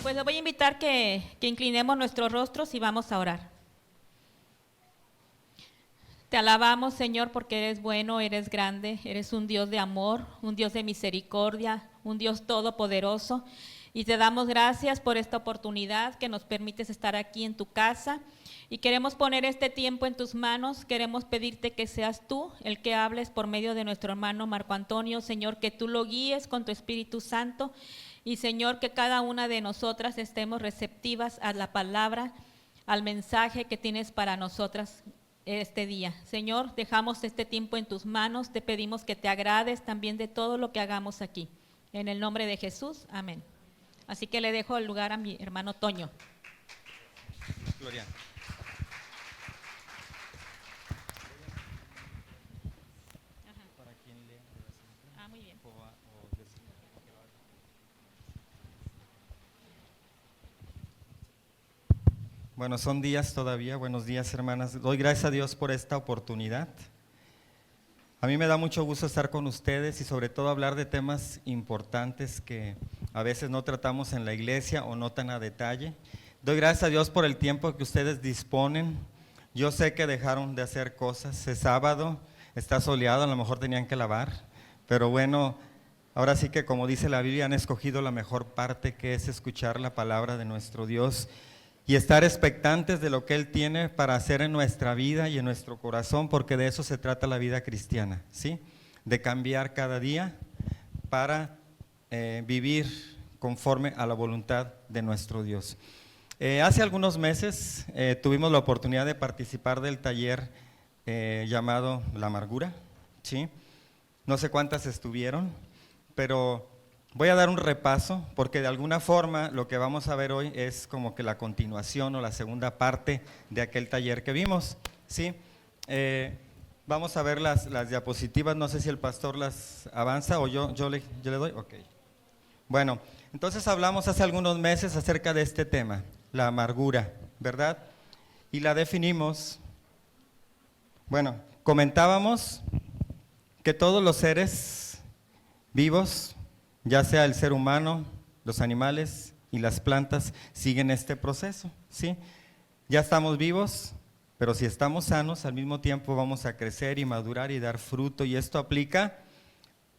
Pues le voy a invitar que inclinemos nuestros rostros y vamos a orar. Te alabamos, Señor, porque eres bueno, eres grande, eres un Dios de amor, un Dios de misericordia, un Dios todopoderoso. Y te damos gracias por esta oportunidad que nos permites estar aquí en tu casa. Y queremos poner este tiempo en tus manos. Queremos pedirte que seas tú el que hables por medio de nuestro hermano Marco Antonio. Señor, que tú lo guíes con tu Espíritu Santo. Y Señor, que cada una de nosotras estemos receptivas a la palabra, al mensaje que tienes para nosotras este día. Señor, dejamos este tiempo en tus manos. Te pedimos que te agrades también de todo lo que hagamos aquí. En el nombre de Jesús, amén. Así que le dejo el lugar a mi hermano Toño. Gloria. Para quien lea. Muy bien. Bueno, son días todavía. Buenos días, hermanas. Doy gracias a Dios por esta oportunidad. A mí me da mucho gusto estar con ustedes y sobre todo hablar de temas importantes que a veces no tratamos en la iglesia o no tan a detalle. Doy gracias a Dios por el tiempo que ustedes disponen. Yo sé que dejaron de hacer cosas. Es sábado, está soleado, a lo mejor tenían que lavar, pero bueno, ahora sí que como dice la Biblia, han escogido la mejor parte, que es escuchar la palabra de nuestro Dios y estar expectantes de lo que Él tiene para hacer en nuestra vida y en nuestro corazón, porque de eso se trata la vida cristiana, ¿sí? De cambiar cada día para vivir conforme a la voluntad de nuestro Dios. Hace algunos meses tuvimos la oportunidad de participar del taller llamado La Amargura, ¿sí? No sé cuántas estuvieron, pero voy a dar un repaso, porque de alguna forma lo que vamos a ver hoy es como que la continuación o la segunda parte de aquel taller que vimos, ¿sí? Vamos a ver las diapositivas, no sé si el pastor las avanza o yo le doy, ok. Bueno, entonces hablamos hace algunos meses acerca de este tema, la amargura, ¿verdad? Y la definimos, bueno, comentábamos que todos los seres vivos, ya sea el ser humano, los animales y las plantas, siguen este proceso, ¿sí? Ya estamos vivos, pero si estamos sanos, al mismo tiempo vamos a crecer y madurar y dar fruto, y esto aplica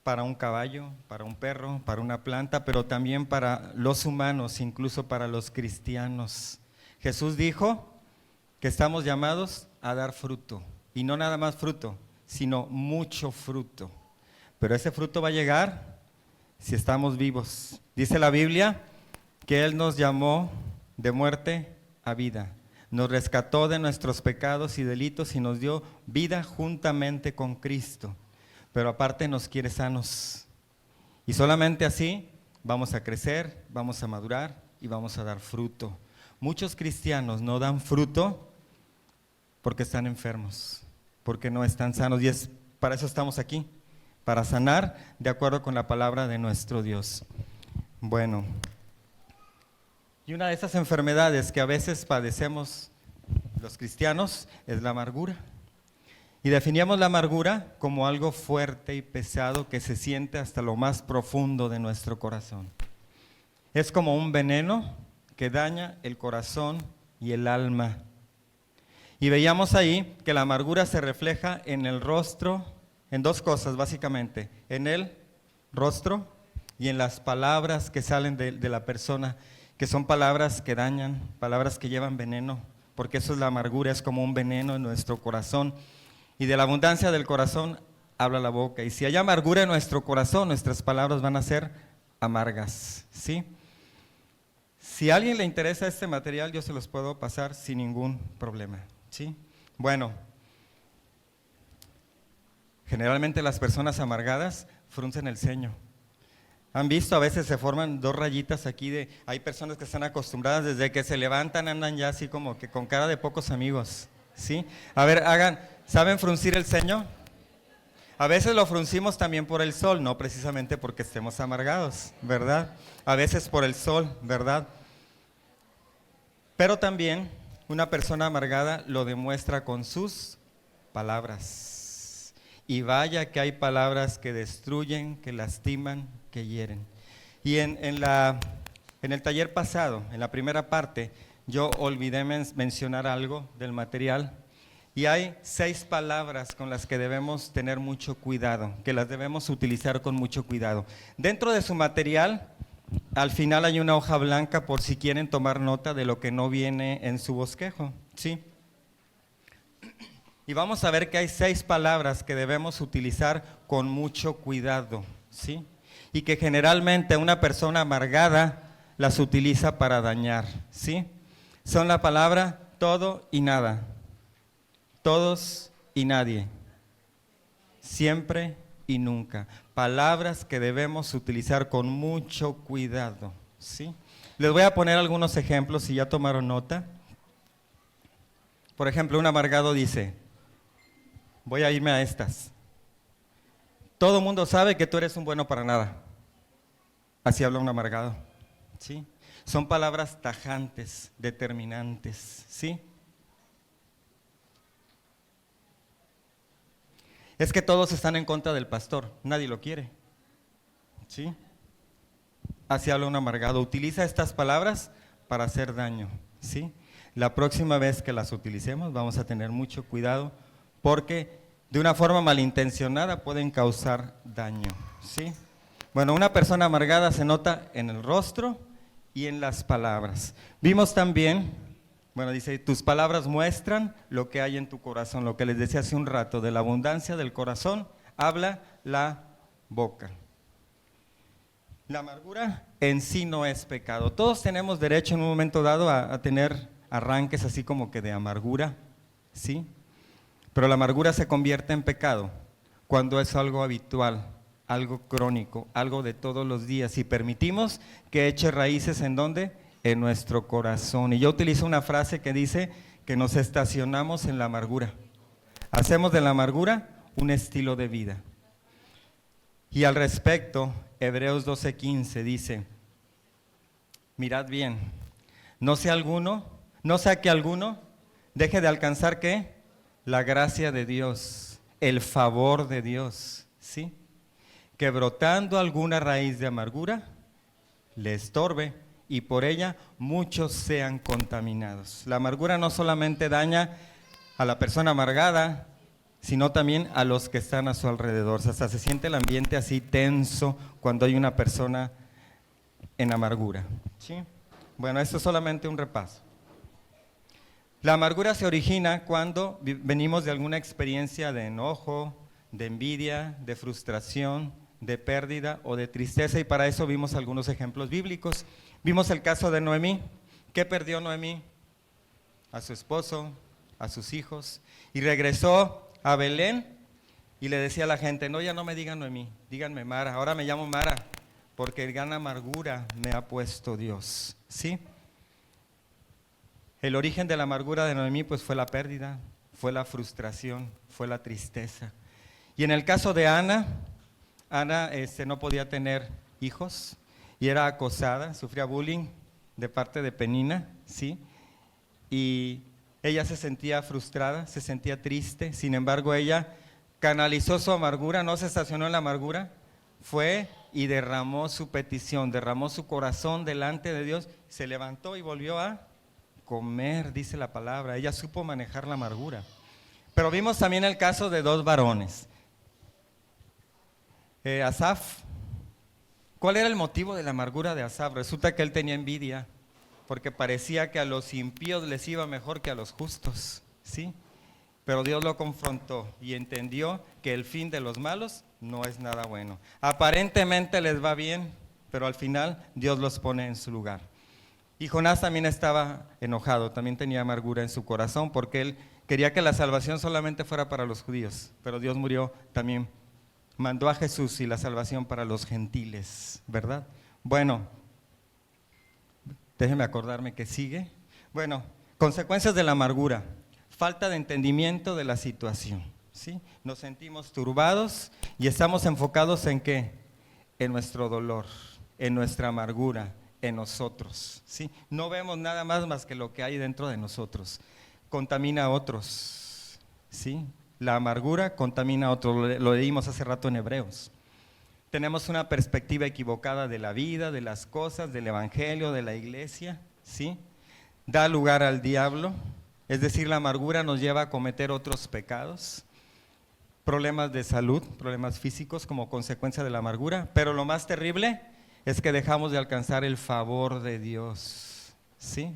para un caballo, para un perro, para una planta, pero también para los humanos, incluso para los cristianos. Jesús dijo que estamos llamados a dar fruto, y no nada más fruto, sino mucho fruto, pero ese fruto va a llegar si estamos vivos. Dice la Biblia que Él nos llamó de muerte a vida, nos rescató de nuestros pecados y delitos y nos dio vida juntamente con Cristo, pero aparte nos quiere sanos, y solamente así vamos a crecer, vamos a madurar y vamos a dar fruto. Muchos cristianos no dan fruto porque están enfermos, porque no están sanos, y para eso estamos aquí, para sanar de acuerdo con la palabra de nuestro Dios. Bueno, y una de esas enfermedades que a veces padecemos los cristianos es la amargura. Y definíamos la amargura como algo fuerte y pesado que se siente hasta lo más profundo de nuestro corazón. Es como un veneno que daña el corazón y el alma. Y veíamos ahí que la amargura se refleja en el rostro, en dos cosas básicamente, en el rostro y en las palabras que salen de la persona, que son palabras que dañan, palabras que llevan veneno, porque eso es la amargura, es como un veneno en nuestro corazón. Y de la abundancia del corazón habla la boca. Y si hay amargura en nuestro corazón, nuestras palabras van a ser amargas, ¿sí? Si a alguien le interesa este material, yo se los puedo pasar sin ningún problema, ¿sí? Bueno, generalmente las personas amargadas fruncen el ceño. ¿Han visto? A veces se forman dos rayitas aquí hay personas que están acostumbradas desde que se levantan, andan ya así como que con cara de pocos amigos, ¿sí? A ver, ¿saben fruncir el ceño? A veces lo fruncimos también por el sol, no precisamente porque estemos amargados, ¿verdad? A veces por el sol, ¿verdad? Pero también una persona amargada lo demuestra con sus palabras. Y vaya que hay palabras que destruyen, que lastiman, que hieren. Y en la En el taller pasado, en la primera parte, yo olvidé mencionar algo del material y hay 6 palabras con las que debemos tener mucho cuidado, que las debemos utilizar con mucho cuidado. Dentro de su material, al final hay una hoja blanca por si quieren tomar nota de lo que no viene en su bosquejo, ¿sí? Y vamos a ver que hay 6 palabras que debemos utilizar con mucho cuidado, ¿sí? Y que generalmente una persona amargada las utiliza para dañar, ¿sí? Son la palabra todo y nada, todos y nadie, siempre y nunca. Palabras que debemos utilizar con mucho cuidado, ¿sí? Les voy a poner algunos ejemplos si ya tomaron nota. Por ejemplo, un amargado dice, voy a irme a estas. Todo mundo sabe que tú eres un bueno para nada. Así habla un amargado, ¿sí? Son palabras tajantes, determinantes, ¿sí? Es que todos están en contra del pastor, nadie lo quiere, ¿sí? Así habla un amargado. Utiliza estas palabras para hacer daño, ¿sí? La próxima vez que las utilicemos vamos a tener mucho cuidado porque de una forma malintencionada pueden causar daño, ¿sí? Bueno, una persona amargada se nota en el rostro y en las palabras. Vimos también, bueno, dice, tus palabras muestran lo que hay en tu corazón, lo que les decía hace un rato, de la abundancia del corazón habla la boca. La amargura en sí no es pecado. Todos tenemos derecho en un momento dado a tener arranques así como que de amargura, ¿sí? Pero la amargura se convierte en pecado cuando es algo habitual, algo crónico, algo de todos los días y permitimos que eche raíces ¿en dónde? En nuestro corazón. Y yo utilizo una frase que dice que nos estacionamos en la amargura. Hacemos de la amargura un estilo de vida. Y al respecto, Hebreos 12:15 dice, mirad bien, no sea que alguno deje de alcanzar ¿qué? La gracia de Dios, el favor de Dios, ¿sí? Que brotando alguna raíz de amargura le estorbe y por ella muchos sean contaminados. La amargura no solamente daña a la persona amargada, sino también a los que están a su alrededor. Hasta se siente el ambiente así tenso cuando hay una persona en amargura, ¿sí? Bueno, esto es solamente un repaso. La amargura se origina cuando venimos de alguna experiencia de enojo, de envidia, de frustración, de pérdida o de tristeza, y para eso vimos algunos ejemplos bíblicos. Vimos el caso de Noemí. ¿Qué perdió Noemí? A su esposo, a sus hijos, y regresó a Belén y le decía a la gente, no, ya no me digan Noemí, díganme Mara, ahora me llamo Mara, porque gran amargura me ha puesto Dios, ¿sí? El origen de la amargura de Noemí pues fue la pérdida, fue la frustración, fue la tristeza. Y en el caso de Ana no podía tener hijos y era acosada, sufría bullying de parte de Penina, ¿sí? Y ella se sentía frustrada, se sentía triste, sin embargo ella canalizó su amargura, no se estacionó en la amargura, fue y derramó su petición, derramó su corazón delante de Dios, se levantó y volvió a comer, dice la palabra. Ella supo manejar la amargura. Pero vimos también el caso de 2 varones. Asaf, ¿cuál era el motivo de la amargura de Asaf? Resulta que él tenía envidia, porque parecía que a los impíos les iba mejor que a los justos, ¿sí? Pero Dios lo confrontó y entendió que el fin de los malos no es nada bueno. Aparentemente les va bien, pero al final Dios los pone en su lugar. Y Jonás también estaba enojado, también tenía amargura en su corazón, porque él quería que la salvación solamente fuera para los judíos, pero Dios murió también, mandó a Jesús y la salvación para los gentiles, ¿verdad? Bueno, déjenme acordarme que sigue. Bueno, consecuencias de la amargura, falta de entendimiento de la situación, ¿sí? Nos sentimos turbados y estamos enfocados ¿en qué? En nuestro dolor, en nuestra amargura, en nosotros, ¿sí? No vemos nada más que lo que hay dentro de nosotros. Contamina a otros, ¿sí? La amargura contamina a otros, lo leímos hace rato en Hebreos. tenemos una perspectiva equivocada de la vida, de las cosas, del evangelio, de la iglesia, ¿sí? Da lugar al diablo, es decir, la amargura nos lleva a cometer otros pecados, problemas de salud, problemas físicos como consecuencia de la amargura, pero lo más terrible es que dejamos de alcanzar el favor de Dios, ¿sí?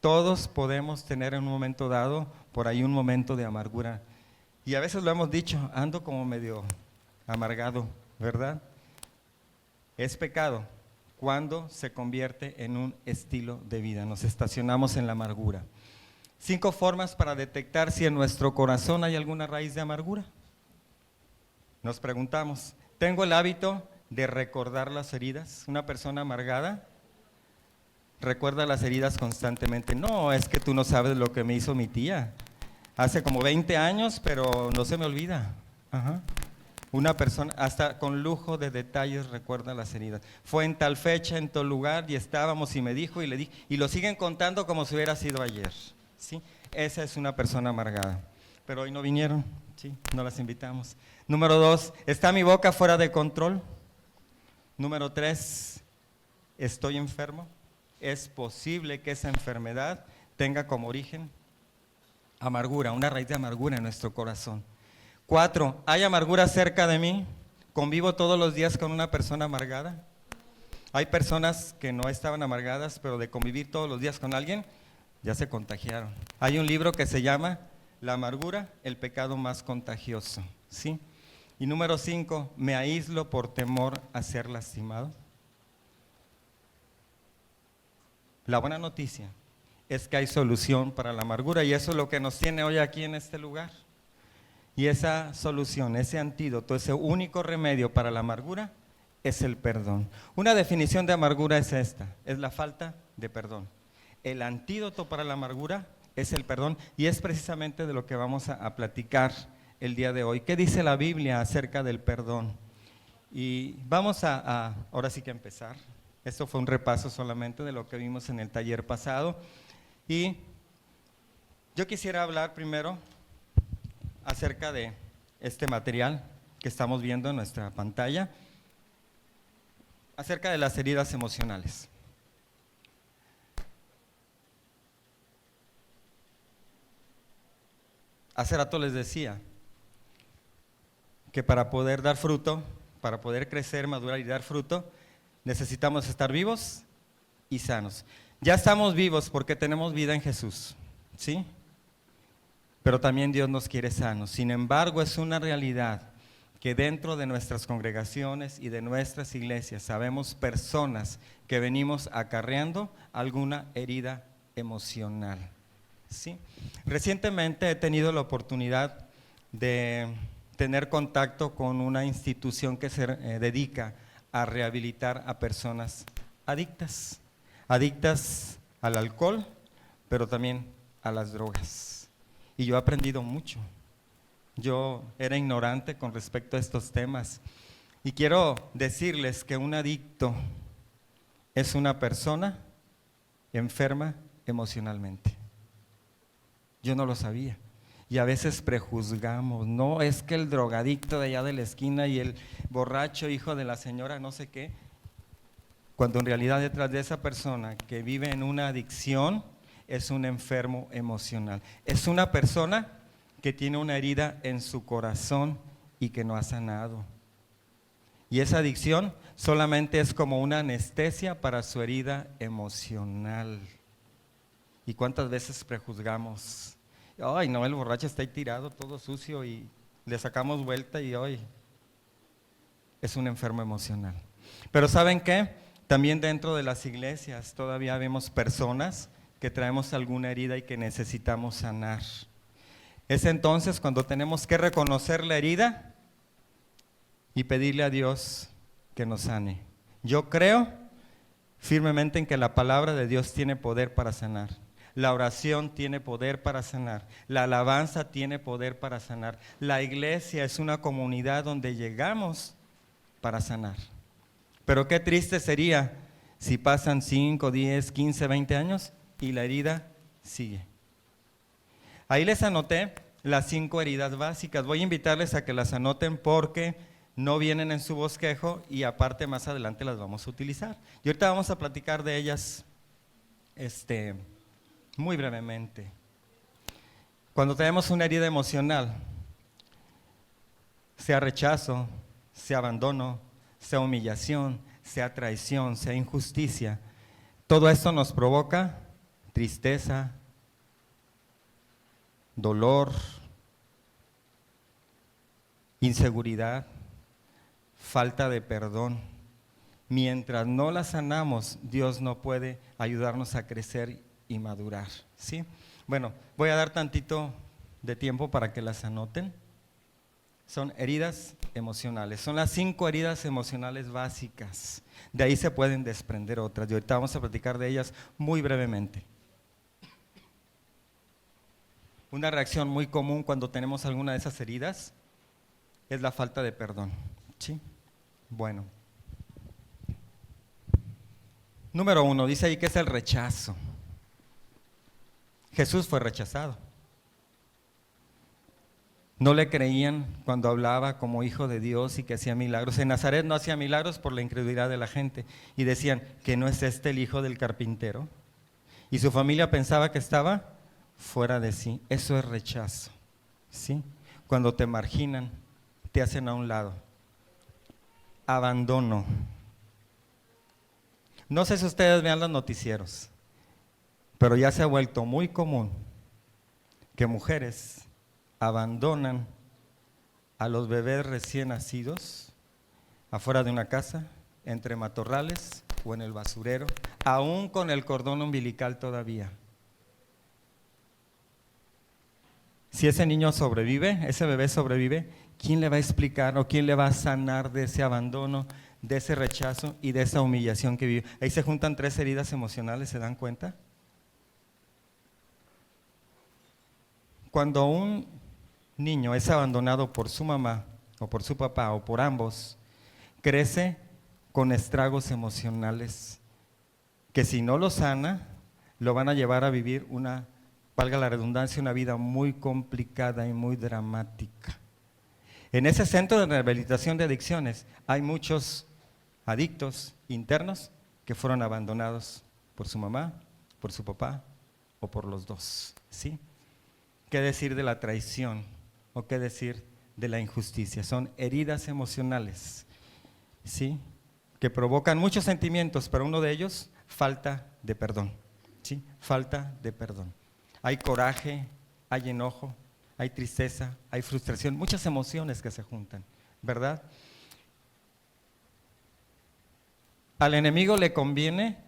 Todos podemos tener en un momento dado, por ahí un momento de amargura, y a veces lo hemos dicho, ando como medio amargado, ¿verdad? Es pecado cuando se convierte en un estilo de vida, nos estacionamos en la amargura. 5 formas para detectar si en nuestro corazón hay alguna raíz de amargura. Nos preguntamos, ¿tengo el hábito de recordar las heridas? Una persona amargada recuerda las heridas constantemente. No, es que tú no sabes lo que me hizo mi tía. Hace como 20 años, pero no se me olvida. Ajá. Una persona, hasta con lujo de detalles, recuerda las heridas. Fue en tal fecha, en tal lugar, y estábamos, y me dijo, y le dije, y lo siguen contando como si hubiera sido ayer. ¿Sí? Esa es una persona amargada. Pero hoy no vinieron, ¿sí? No las invitamos. Número 2, ¿está mi boca fuera de control? Número 3, ¿estoy enfermo? ¿Es posible que esa enfermedad tenga como origen amargura, una raíz de amargura en nuestro corazón? 4, ¿hay amargura cerca de mí? ¿Convivo todos los días con una persona amargada? Hay personas que no estaban amargadas, pero de convivir todos los días con alguien, ya se contagiaron. Hay un libro que se llama La amargura, el pecado más contagioso, ¿sí? Y número 5, ¿me aíslo por temor a ser lastimado? La buena noticia es que hay solución para la amargura, y eso es lo que nos tiene hoy aquí en este lugar. Y esa solución, ese antídoto, ese único remedio para la amargura es el perdón. Una definición de amargura es esta, es la falta de perdón. El antídoto para la amargura es el perdón, y es precisamente de lo que vamos a platicar el día de hoy. ¿Qué dice la Biblia acerca del perdón? Y vamos ahora sí que empezar. Esto fue un repaso solamente de lo que vimos en el taller pasado. Y yo quisiera hablar primero acerca de este material que estamos viendo en nuestra pantalla, acerca de las heridas emocionales. Hace rato les decía que para poder dar fruto, para poder crecer, madurar y dar fruto, necesitamos estar vivos y sanos. Ya estamos vivos porque tenemos vida en Jesús, ¿sí? Pero también Dios nos quiere sanos. Sin embargo, es una realidad que dentro de nuestras congregaciones y de nuestras iglesias sabemos personas que venimos acarreando alguna herida emocional, ¿sí? Recientemente he tenido la oportunidad de tener contacto con una institución que se dedica a rehabilitar a personas adictas al alcohol, pero también a las drogas. Y yo he aprendido mucho. Yo era ignorante con respecto a estos temas. Y quiero decirles que un adicto es una persona enferma emocionalmente. Yo no lo sabía. Y a veces prejuzgamos, no, es que el drogadicto de allá de la esquina y el borracho hijo de la señora no sé qué, cuando en realidad detrás de esa persona que vive en una adicción es un enfermo emocional. Es una persona que tiene una herida en su corazón y que no ha sanado. Y esa adicción solamente es como una anestesia para su herida emocional. ¿Y cuántas veces prejuzgamos? Ay, no, el borracho está ahí tirado, todo sucio, y le sacamos vuelta y hoy es un enfermo emocional. Pero ¿saben qué? También dentro de las iglesias todavía vemos personas que traemos alguna herida y que necesitamos sanar. Es entonces cuando tenemos que reconocer la herida y pedirle a Dios que nos sane. Yo creo firmemente en que la palabra de Dios tiene poder para sanar. La oración tiene poder para sanar. La alabanza tiene poder para sanar. La iglesia es una comunidad donde llegamos para sanar. Pero qué triste sería si pasan 5, 10, 15, 20 años y la herida sigue. Ahí les anoté las 5 heridas básicas. Voy a invitarles a que las anoten porque no vienen en su bosquejo y aparte más adelante las vamos a utilizar. Y ahorita vamos a platicar de ellas muy brevemente. Cuando tenemos una herida emocional, sea rechazo, sea abandono, sea humillación, sea traición, sea injusticia, todo esto nos provoca tristeza, dolor, inseguridad, falta de perdón. Mientras no la sanamos, Dios no puede ayudarnos a crecer y madurar, ¿sí? Bueno, voy a dar tantito de tiempo para que las anoten. Son heridas emocionales, son las 5 heridas emocionales básicas. De ahí se pueden desprender otras y ahorita vamos a platicar de ellas muy brevemente. Una reacción muy común cuando tenemos alguna de esas heridas es la falta de perdón, ¿sí? Bueno. Número 1, dice ahí que es el rechazo. Jesús fue rechazado. No le creían cuando hablaba como hijo de Dios y que hacía milagros. En Nazaret no hacía milagros por la incredulidad de la gente y decían que no es este el hijo del carpintero. Y su familia pensaba que estaba fuera de sí. Eso es rechazo, ¿sí? Cuando te marginan, te hacen a un lado. Abandono. No sé si ustedes vean los noticieros, pero ya se ha vuelto muy común que mujeres abandonan a los bebés recién nacidos afuera de una casa, entre matorrales o en el basurero, aún con el cordón umbilical todavía. Si ese niño sobrevive, ese bebé sobrevive, ¿quién le va a explicar o quién le va a sanar de ese abandono, de ese rechazo y de esa humillación que vive? Ahí se juntan 3 heridas emocionales, ¿se dan cuenta? Cuando un niño es abandonado por su mamá o por su papá o por ambos, crece con estragos emocionales que si no lo sana, lo van a llevar a vivir una, valga la redundancia, una vida muy complicada y muy dramática. En ese centro de rehabilitación de adicciones hay muchos adictos internos que fueron abandonados por su mamá, por su papá o por los dos, ¿sí? ¿Qué decir de la traición o qué decir de la injusticia? Son heridas emocionales, ¿sí? Que provocan muchos sentimientos, pero uno de ellos, falta de perdón, ¿sí? Falta de perdón. Hay coraje, hay enojo, hay tristeza, hay frustración, muchas emociones que se juntan, ¿verdad? Al enemigo le conviene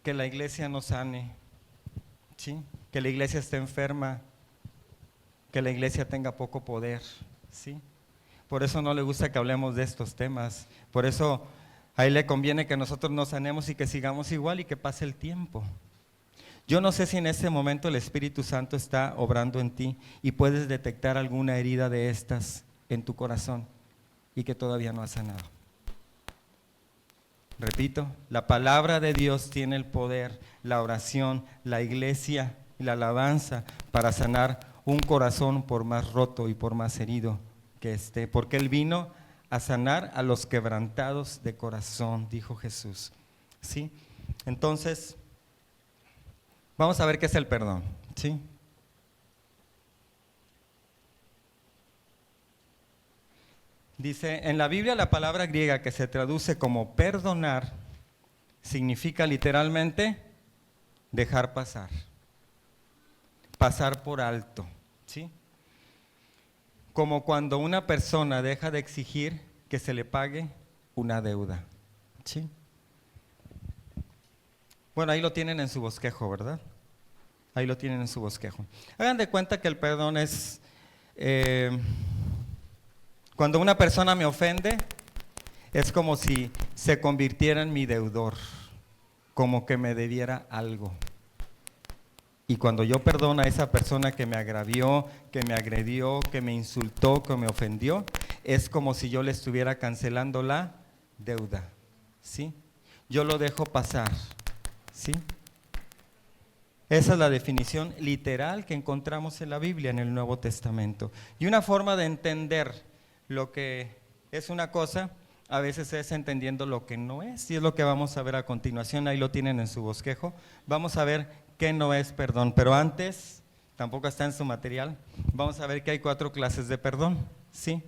que la iglesia no sane, ¿sí? Que la iglesia esté enferma, que la iglesia tenga poco poder, ¿sí? Por eso no le gusta que hablemos de estos temas, por eso a él le conviene que nosotros nos sanemos y que sigamos igual y que pase el tiempo. Yo no sé si en este momento el Espíritu Santo está obrando en ti y puedes detectar alguna herida de estas en tu corazón y que todavía no has sanado. Repito, la palabra de Dios tiene el poder, la oración, la iglesia y la alabanza para sanar un corazón por más roto y por más herido que esté, porque Él vino a sanar a los quebrantados de corazón, dijo Jesús, ¿sí? Entonces, vamos a ver qué es el perdón, ¿sí? Dice, en la Biblia la palabra griega que se traduce como perdonar significa literalmente dejar pasar, pasar por alto, ¿sí? Como cuando una persona deja de exigir que se le pague una deuda, ¿sí? Bueno, ahí lo tienen en su bosquejo, ¿verdad? Ahí lo tienen en su bosquejo. Hagan de cuenta que el perdón es cuando una persona me ofende, es como si se convirtiera en mi deudor, como que me debiera algo. Y cuando yo perdono a esa persona que me agravió, que me agredió, que me insultó, que me ofendió, es como si yo le estuviera cancelando la deuda, ¿sí? Yo lo dejo pasar, ¿sí? Esa es la definición literal que encontramos en la Biblia, en el Nuevo Testamento. Y una forma de entender lo que es una cosa, a veces es entendiendo lo que no es, y es lo que vamos a ver a continuación, ahí lo tienen en su bosquejo. Vamos a ver qué no es perdón, pero antes, tampoco está en su material, vamos a ver que hay 4 clases de perdón, ¿sí?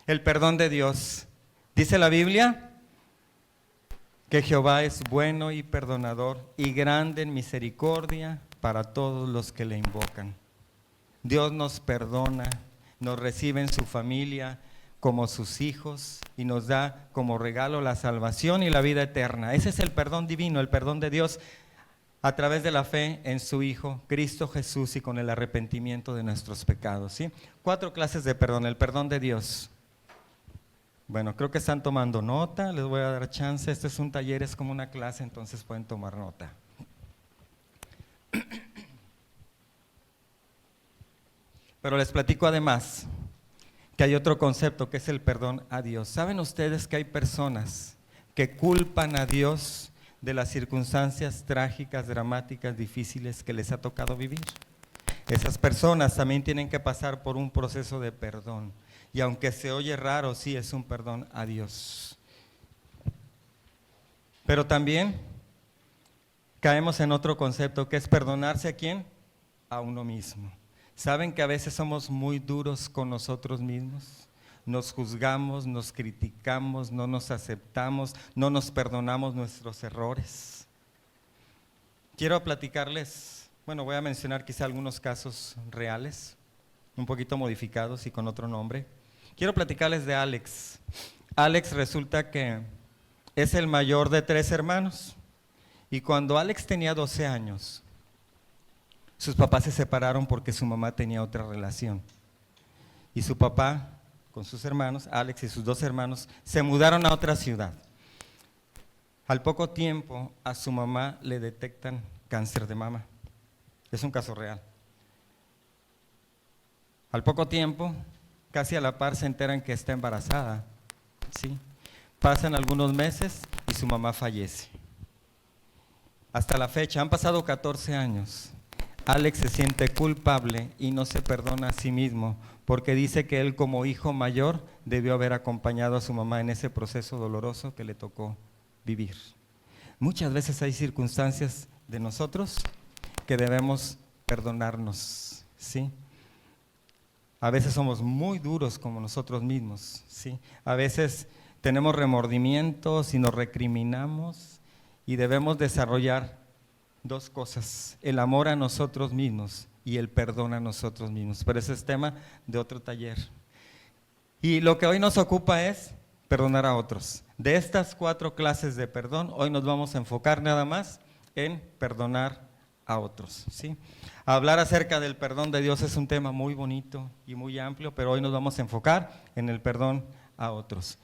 El perdón de Dios. Dice la Biblia que Jehová es bueno y perdonador y grande en misericordia para todos los que le invocan. Dios nos perdona, nos recibe en su familia como sus hijos y nos da como regalo la salvación y la vida eterna. Ese es el perdón divino, el perdón de Dios a través de la fe en su Hijo, Cristo Jesús, y con el arrepentimiento de nuestros pecados, ¿sí? 4 clases de perdón, el perdón de Dios. Bueno, creo que están tomando nota, les voy a dar chance, este es un taller, es como una clase, entonces pueden tomar nota. Pero les platico además que hay otro concepto que es el perdón a Dios. ¿Saben ustedes que hay personas que culpan a Dios de las circunstancias trágicas, dramáticas, difíciles que les ha tocado vivir? Esas personas también tienen que pasar por un proceso de perdón. Y aunque se oye raro, sí es un perdón a Dios. Pero también caemos en otro concepto que es perdonarse ¿a quién? A uno mismo. ¿Saben que a veces somos muy duros con nosotros mismos? Nos juzgamos, nos criticamos, no nos aceptamos, no nos perdonamos nuestros errores. Quiero platicarles, bueno, voy a mencionar quizá algunos casos reales, un poquito modificados y con otro nombre. Quiero platicarles de Alex. Alex resulta que es el mayor de 3 hermanos. Y cuando Alex tenía 12 años, sus papás se separaron porque su mamá tenía otra relación. Y su papá, con sus hermanos, Alex y sus 2 hermanos, se mudaron a otra ciudad. Al poco tiempo, a su mamá le detectan cáncer de mama. Es un caso real. Al poco tiempo, casi a la par, se enteran que está embarazada, ¿sí? Pasan algunos meses y su mamá fallece. Hasta la fecha, han pasado 14 años. Alex se siente culpable y no se perdona a sí mismo porque dice que él como hijo mayor debió haber acompañado a su mamá en ese proceso doloroso que le tocó vivir. Muchas veces hay circunstancias de nosotros que debemos perdonarnos, ¿sí? A veces somos muy duros como nosotros mismos, ¿sí? A veces tenemos remordimientos y nos recriminamos y debemos desarrollar 2 cosas, el amor a nosotros mismos y el perdón a nosotros mismos, pero ese es tema de otro taller. Y lo que hoy nos ocupa es perdonar a otros. De estas 4 clases de perdón, hoy nos vamos a enfocar nada más en perdonar a otros, ¿sí? Hablar acerca del perdón de Dios es un tema muy bonito y muy amplio, pero hoy nos vamos a enfocar en el perdón a otros.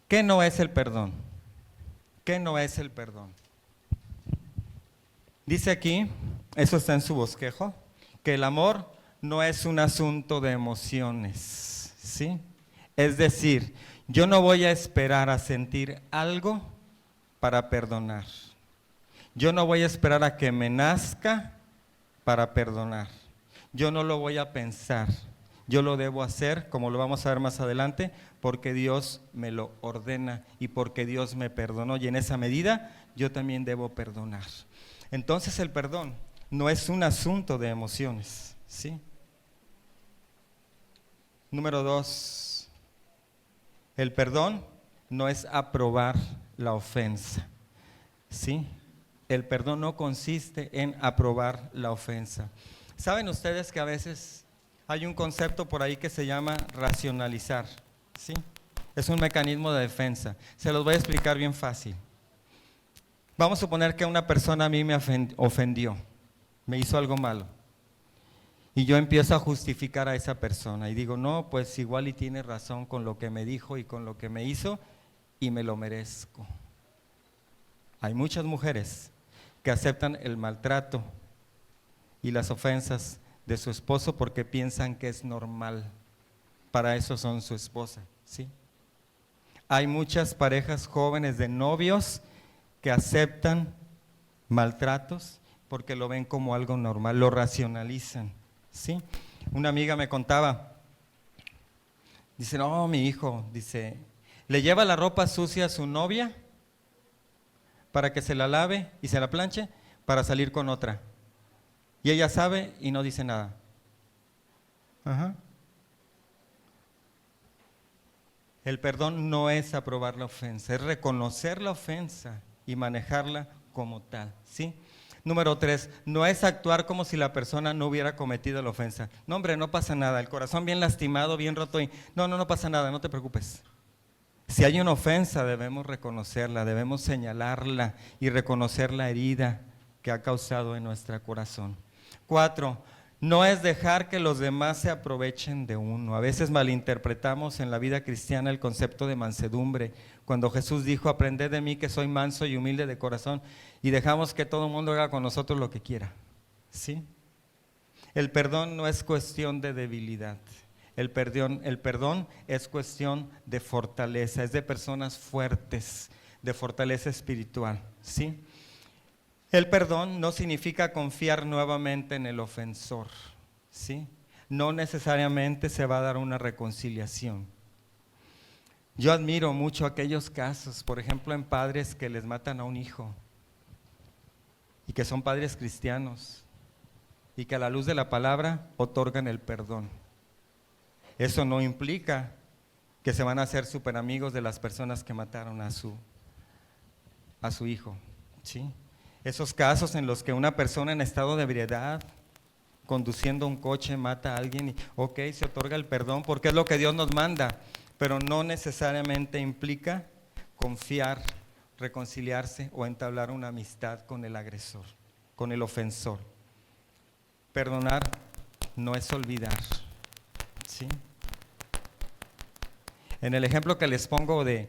¿Qué no es el perdón? ¿Qué no es el perdón? Dice aquí, eso está en su bosquejo, que el amor no es un asunto de emociones, ¿sí? Es decir, yo no voy a esperar a sentir algo para perdonar. Yo no voy a esperar a que me nazca para perdonar. Yo no lo voy a pensar. Yo lo debo hacer, como lo vamos a ver más adelante, porque Dios me lo ordena y porque Dios me perdonó. Y en esa medida yo también debo perdonar. Entonces el perdón no es un asunto de emociones, ¿sí? Número 2, el perdón no es aprobar la ofensa, ¿sí? El perdón no consiste en aprobar la ofensa. ¿Saben ustedes que a veces hay un concepto por ahí que se llama racionalizar, ¿sí? Es un mecanismo de defensa. Se los voy a explicar bien fácil. Vamos a suponer que una persona a mí me ofendió, me hizo algo malo. Y yo empiezo a justificar a esa persona y digo, no, pues igual y tiene razón con lo que me dijo y con lo que me hizo y me lo merezco. Hay muchas mujeres que aceptan el maltrato y las ofensas de su esposo porque piensan que es normal. Para eso son su esposa, ¿sí? Hay muchas parejas jóvenes de novios que aceptan maltratos porque lo ven como algo normal, lo racionalizan, ¿sí? Una amiga me contaba Dice, no, mi hijo, dice, le lleva la ropa sucia a su novia para que se la lave y se la planche para salir con otra. Y ella sabe y no dice nada. Ajá. El perdón no es aprobar la ofensa, es reconocer la ofensa y manejarla como tal, ¿sí? Número 3, no es actuar como si la persona no hubiera cometido la ofensa. No, hombre, no pasa nada, el corazón bien lastimado, bien roto y no pasa nada, no te preocupes. Si hay una ofensa debemos reconocerla, debemos señalarla y reconocer la herida que ha causado en nuestro corazón. 4, no es dejar que los demás se aprovechen de uno. A veces malinterpretamos en la vida cristiana el concepto de mansedumbre. Cuando Jesús dijo, aprended de mí que soy manso y humilde de corazón, y dejamos que todo el mundo haga con nosotros lo que quiera. ¿Sí? El perdón no es cuestión de debilidad. El perdón es cuestión de fortaleza, es de personas fuertes, de fortaleza espiritual. ¿Sí? El perdón no significa confiar nuevamente en el ofensor, ¿sí? No necesariamente se va a dar una reconciliación. Yo admiro mucho aquellos casos, por ejemplo, en padres que les matan a un hijo y que son padres cristianos y que a la luz de la palabra otorgan el perdón. Eso no implica que se van a hacer súper amigos de las personas que mataron a su hijo, ¿sí? Esos casos en los que una persona en estado de ebriedad, conduciendo un coche, mata a alguien y se otorga el perdón porque es lo que Dios nos manda, pero no necesariamente implica confiar, reconciliarse o entablar una amistad con el agresor, con el ofensor. Perdonar no es olvidar, ¿sí? En el ejemplo que les pongo de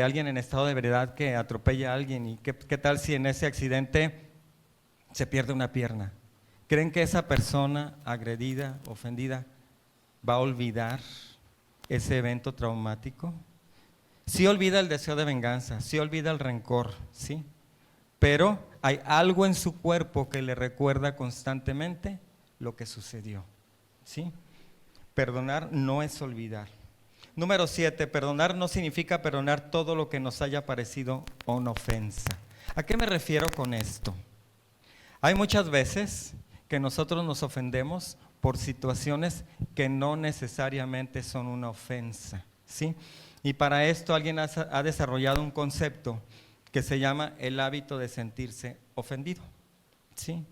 alguien en estado de ebriedad que atropella a alguien y qué tal si en ese accidente se pierde una pierna. ¿Creen que esa persona agredida, ofendida, va a olvidar ese evento traumático? Sí olvida el deseo de venganza, sí olvida el rencor, ¿sí? Pero hay algo en su cuerpo que le recuerda constantemente lo que sucedió, ¿sí? Perdonar no es olvidar. Número 7, perdonar no significa perdonar todo lo que nos haya parecido una ofensa. ¿A qué me refiero con esto? Hay muchas veces que nosotros nos ofendemos por situaciones que no necesariamente son una ofensa, ¿sí? Y para esto alguien ha desarrollado un concepto que se llama el hábito de sentirse ofendido, ¿sí?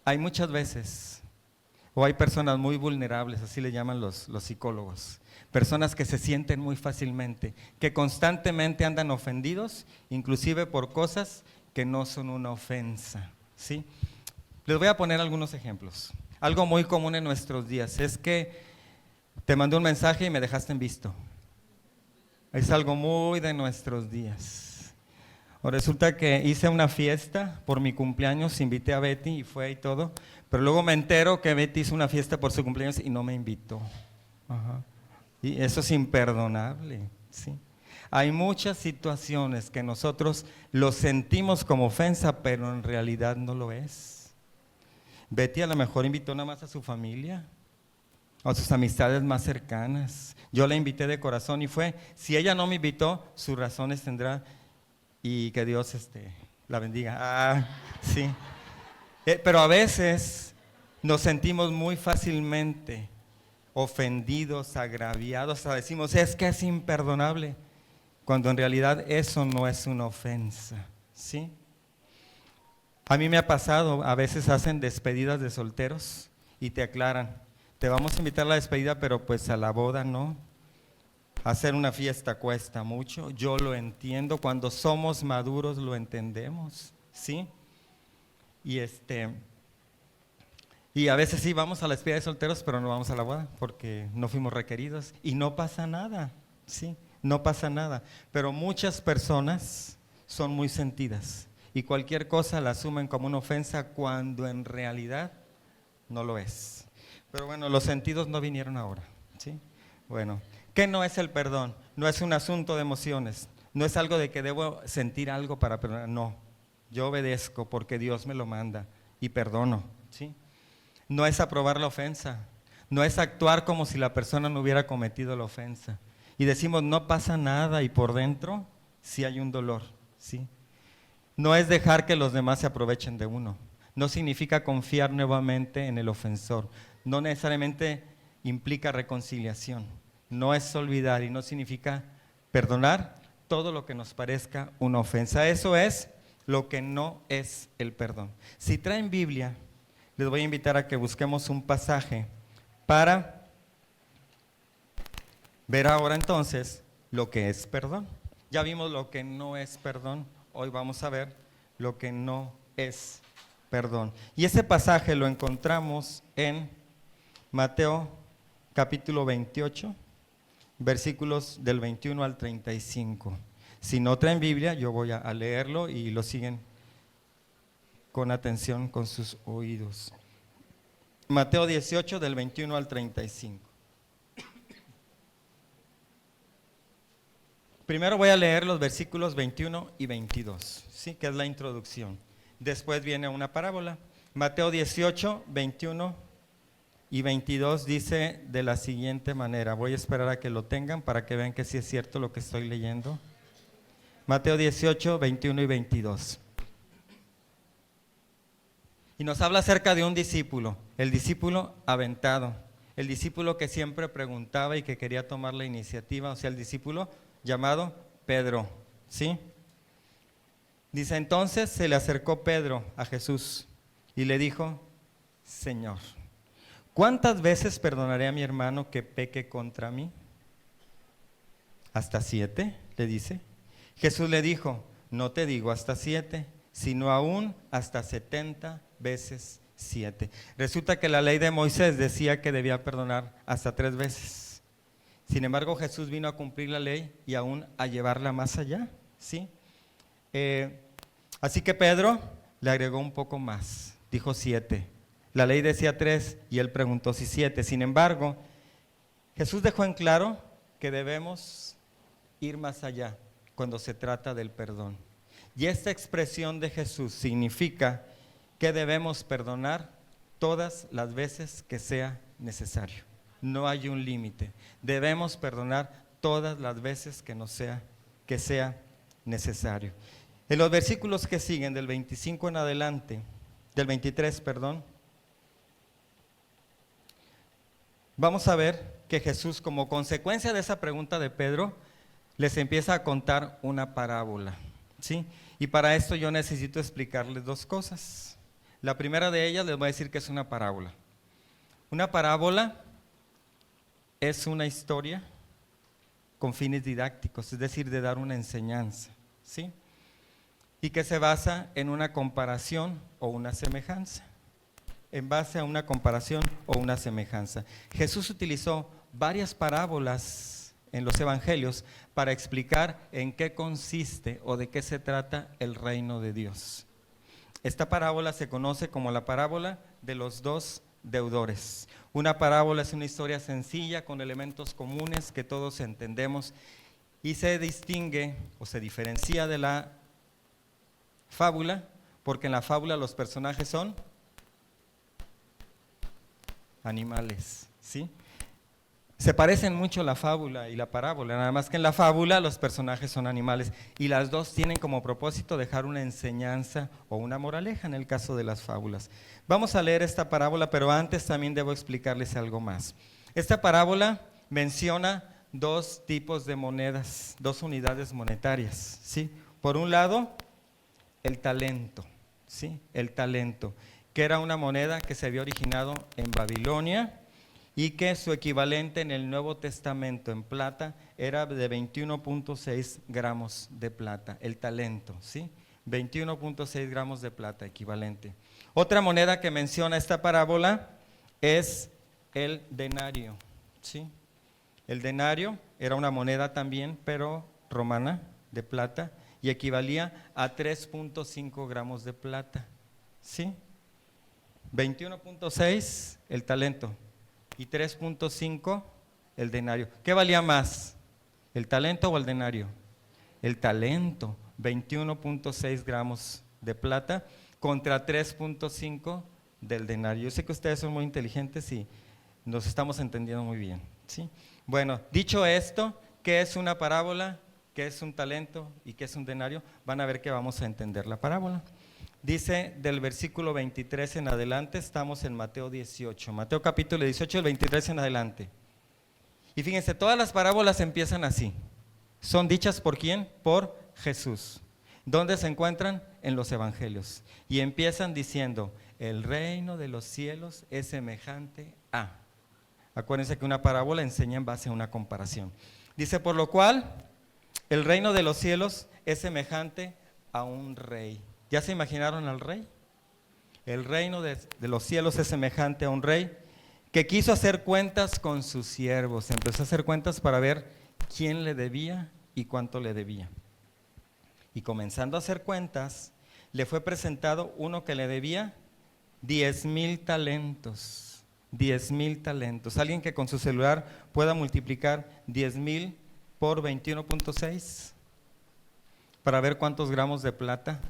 Hay muchas veces, o hay personas muy vulnerables, así le llaman los psicólogos, personas que se sienten muy fácilmente, que constantemente andan ofendidos, inclusive por cosas que no son una ofensa, ¿sí? Les voy a poner algunos ejemplos. Algo muy común en nuestros días es que te mandé un mensaje y me dejaste en visto. Es algo muy de nuestros días. O resulta que hice una fiesta por mi cumpleaños, invité a Betty y fue y todo, pero luego me entero que Betty hizo una fiesta por su cumpleaños y no me invitó. Ajá. Y eso es imperdonable, ¿sí? Hay muchas situaciones que nosotros lo sentimos como ofensa, pero en realidad no lo es. Betty a lo mejor invitó nada más a su familia, a sus amistades más cercanas. Yo la invité de corazón y fue. Si ella no me invitó, sus razones tendrá y que Dios la bendiga. Sí. Pero a veces nos sentimos muy fácilmente ofendidos, agraviados, hasta decimos, es que es imperdonable, cuando en realidad eso no es una ofensa, ¿sí? A mí me ha pasado, a veces hacen despedidas de solteros y te aclaran, te vamos a invitar a la despedida, pero pues a la boda no. Hacer una fiesta cuesta mucho, yo lo entiendo, cuando somos maduros lo entendemos, ¿sí? Y a veces sí vamos a la despedida de solteros, pero no vamos a la boda porque no fuimos requeridos y no pasa nada, ¿sí? No pasa nada, pero muchas personas son muy sentidas y cualquier cosa la asumen como una ofensa cuando en realidad no lo es. Pero bueno, los sentidos no vinieron ahora, ¿sí? Bueno, ¿qué no es el perdón? No es un asunto de emociones, no es algo de que debo sentir algo para perdonar, no. Yo obedezco porque Dios me lo manda y perdono, ¿sí? No es aprobar la ofensa, No es actuar como si la persona no hubiera cometido la ofensa. Y decimos, no pasa nada, y por dentro sí hay un dolor, ¿sí? No es dejar que los demás se aprovechen de uno. No significa confiar nuevamente en el ofensor. No necesariamente implica reconciliación. No es olvidar y no significa perdonar todo lo que nos parezca una ofensa. Eso es lo que no es el perdón. Si traen Biblia, les voy a invitar a que busquemos un pasaje para ver ahora entonces lo que es perdón. Ya vimos lo que no es perdón, hoy vamos a ver lo que no es perdón. Y ese pasaje lo encontramos en Mateo capítulo 28, versículos del 21 al 35. Si no traen Biblia, yo voy a leerlo y lo siguen con atención con sus oídos. Mateo 18 del 21 al 35. Primero voy a leer los versículos 21 y 22, ¿sí? Que es la introducción. Después viene una parábola. Mateo 18, 21 y 22 dice de la siguiente manera. Voy a esperar a que lo tengan para que vean que sí es cierto lo que estoy leyendo. Mateo 18, 21 y 22. Y nos habla acerca de un discípulo, el discípulo aventado, el discípulo que siempre preguntaba y que quería tomar la iniciativa, o sea, el discípulo llamado Pedro, ¿sí? Dice, entonces se le acercó Pedro a Jesús y le dijo, Señor, ¿cuántas veces perdonaré a mi hermano que peque contra mí? ¿Hasta 7? Le dice. Jesús le dijo, no te digo hasta 7, sino aún hasta 70 veces 7. Resulta que la ley de Moisés decía que debía perdonar hasta 3 veces. Sin embargo, Jesús vino a cumplir la ley y aún a llevarla más allá, ¿sí? Así que Pedro le agregó un poco más, dijo 7. La ley decía 3 y él preguntó si 7. Sin embargo, Jesús dejó en claro que debemos ir más allá cuando se trata del perdón. Y esta expresión de Jesús significa que debemos perdonar todas las veces que sea necesario. No hay un límite. Debemos perdonar todas las veces que sea necesario. En los versículos que siguen, del 25 en adelante, del 23, perdón, vamos a ver que Jesús, como consecuencia de esa pregunta de Pedro, les empieza a contar una parábola, ¿sí? Y para esto yo necesito explicarles 2 cosas. La primera de ellas les voy a decir que es una parábola. Una parábola es una historia con fines didácticos, es decir, de dar una enseñanza, ¿sí? Y que se basa en una comparación o una semejanza. En base a una comparación o una semejanza. Jesús utilizó varias parábolas en los evangelios para explicar en qué consiste o de qué se trata el reino de Dios. Esta parábola se conoce como la parábola de los 2 deudores. Una parábola es una historia sencilla con elementos comunes que todos entendemos y se distingue o se diferencia de la fábula porque en la fábula los personajes son animales, ¿sí? Se parecen mucho la fábula y la parábola, nada más que en la fábula los personajes son animales y las dos tienen como propósito dejar una enseñanza o una moraleja en el caso de las fábulas. Vamos a leer esta parábola, pero antes también debo explicarles algo más. Esta parábola menciona 2 tipos de monedas, 2 unidades monetarias, ¿sí? Por un lado, el talento, ¿sí? El talento, que era una moneda que se había originado en Babilonia y que su equivalente en el Nuevo Testamento en plata era de 21.6 gramos de plata, el talento, ¿sí? 21.6 gramos de plata equivalente. Otra moneda que menciona esta parábola es el denario, ¿sí? El denario era una moneda también, pero romana, de plata, y equivalía a 3.5 gramos de plata, ¿sí? 21.6 el talento y 3.5 el denario. ¿Qué valía más? ¿El talento o el denario? El talento, 21.6 gramos de plata contra 3.5 del denario. Yo sé que ustedes son muy inteligentes y Nos estamos entendiendo muy bien, ¿sí? Bueno, dicho esto, ¿qué es una parábola? ¿Qué es un talento? ¿Y qué es un denario? Van a ver que vamos a entender la parábola. Dice del versículo 23 en adelante, estamos en Mateo 18. Mateo capítulo 18, el 23 en adelante. Y fíjense, todas las parábolas empiezan así. ¿Son dichas por quién? Por Jesús. ¿Dónde se encuentran? En los evangelios. Y empiezan diciendo, el reino de los cielos es semejante a. Acuérdense que una parábola enseña en base a una comparación. Dice, por lo cual, el reino de los cielos es semejante a un rey. ¿Ya se imaginaron al rey? El reino de los cielos es semejante a un rey que quiso hacer cuentas con sus siervos. Empezó a hacer cuentas para ver quién le debía y cuánto le debía. Y comenzando a hacer cuentas, le fue presentado uno que le debía 10,000 talentos. 10,000 talentos. Alguien que con su celular pueda multiplicar 10,000 por 21.6 para ver cuántos gramos de plata.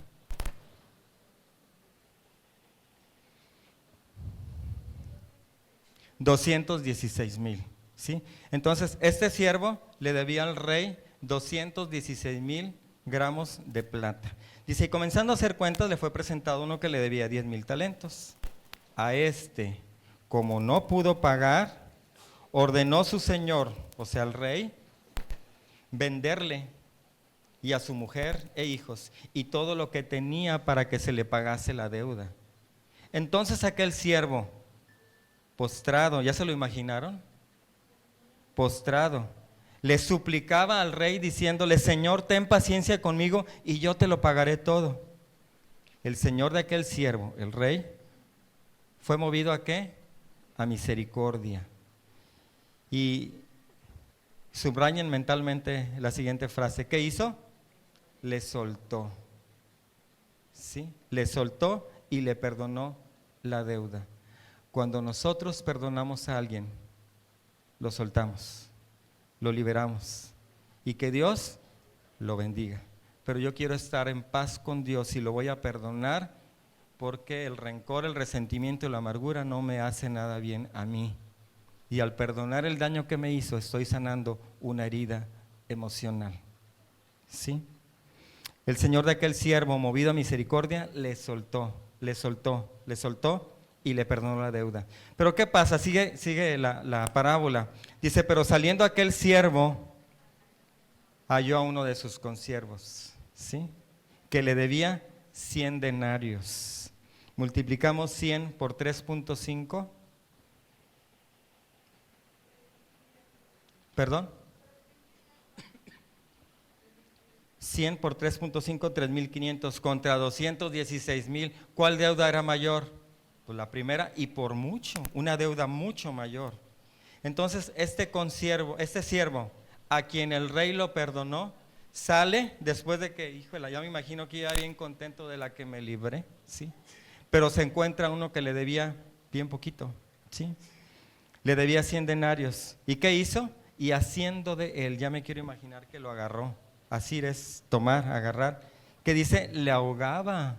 $216,000, ¿sí? Entonces, este siervo le debía al rey 216,000 gramos de plata. Dice, y comenzando a hacer cuentas, le fue presentado uno que le debía 10,000 talentos. A este, como no pudo pagar, ordenó su señor, o sea, el rey, venderle y a su mujer e hijos y todo lo que tenía para que se le pagase la deuda. Entonces aquel siervo, postrado, ¿ya se lo imaginaron? Postrado, le suplicaba al rey diciéndole, Señor, ten paciencia conmigo y yo te lo pagaré todo. El señor de aquel siervo, el rey, fue movido ¿a qué? A misericordia. Y subrayen mentalmente la siguiente frase, ¿qué hizo? Le soltó, ¿sí? Le soltó y le perdonó la deuda. Cuando nosotros perdonamos a alguien, lo soltamos, lo liberamos y que Dios lo bendiga. Pero yo quiero estar en paz con Dios y lo voy a perdonar porque el rencor, el resentimiento y la amargura no me hace nada bien a mí. Y al perdonar el daño que me hizo, estoy sanando una herida emocional. ¿Sí? El señor de aquel siervo, movido a misericordia, le soltó y le perdonó la deuda. Pero ¿qué pasa? Sigue la parábola. Dice, pero saliendo aquel siervo, halló a uno de sus consiervos, ¿sí? Que le debía 100 denarios. Multiplicamos 100 por 3.5. ¿Perdón? 100 por 3.5, 3,500 contra 216,000. ¿Cuál deuda era mayor? Pues la primera y por mucho, una deuda mucho mayor. Entonces este siervo a quien el rey lo perdonó, sale después de que, híjole, ya me imagino que iba bien contento de la que me libré, ¿sí? Pero se encuentra uno que le debía bien poquito, ¿sí? Le debía 100 denarios. ¿Y qué hizo? Y haciendo de él, ya me quiero imaginar que lo agarró, así es tomar, agarrar, que dice, le ahogaba,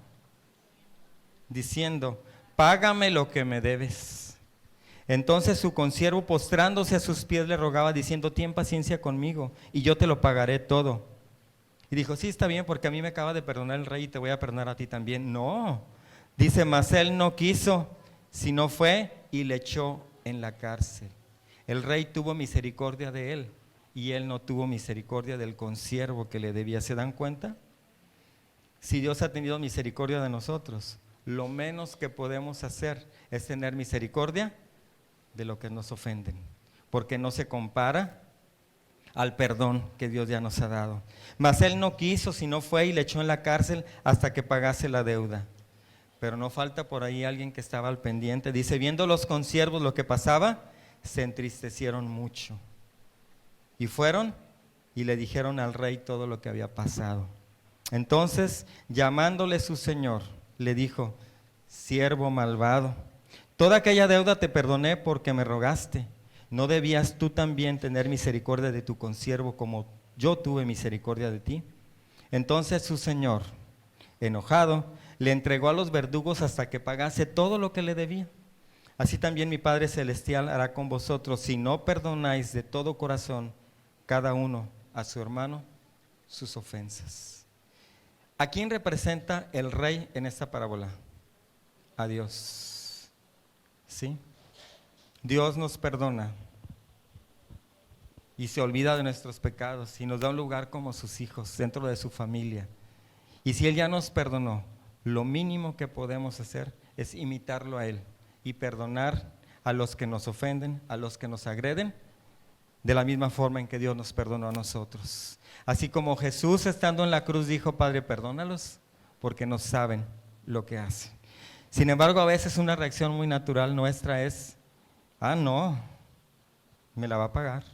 diciendo, págame lo que me debes. Entonces su consiervo, postrándose a sus pies, le rogaba, diciendo, ten paciencia conmigo y yo te lo pagaré todo. Y dijo, sí, está bien, porque a mí me acaba de perdonar el rey y te voy a perdonar a ti también. No, dice, mas él no quiso, sino fue y le echó en la cárcel. El rey tuvo misericordia de él y él no tuvo misericordia del consiervo que le debía. ¿Se dan cuenta? Si Dios ha tenido misericordia de nosotros, lo menos que podemos hacer es tener misericordia de lo que nos ofenden, porque no se compara al perdón que Dios ya nos ha dado. Mas él no quiso, sino fue y le echó en la cárcel hasta que pagase la deuda. Pero no falta por ahí alguien que estaba al pendiente. Dice, viendo los consiervos lo que pasaba, se entristecieron mucho. Y fueron y le dijeron al rey todo lo que había pasado. Entonces, llamándole su señor, le dijo, siervo malvado, toda aquella deuda te perdoné porque me rogaste. ¿No debías tú también tener misericordia de tu consiervo como yo tuve misericordia de ti? Entonces su señor, enojado, le entregó a los verdugos hasta que pagase todo lo que le debía. así también mi Padre Celestial hará con vosotros si no perdonáis de todo corazón cada uno a su hermano sus ofensas. ¿A quién representa el rey en esta parábola? A Dios. ¿Sí? Dios nos perdona y se olvida de nuestros pecados y nos da un lugar como sus hijos dentro de su familia. Y si Él ya nos perdonó, lo mínimo que podemos hacer es imitarlo a Él y perdonar a los que nos ofenden, a los que nos agreden, de la misma forma en que Dios nos perdonó a nosotros. Así como Jesús estando en la cruz dijo: Padre, perdónalos porque no saben lo que hacen. Sin embargo, a veces una reacción muy natural nuestra es: no, me la va a pagar.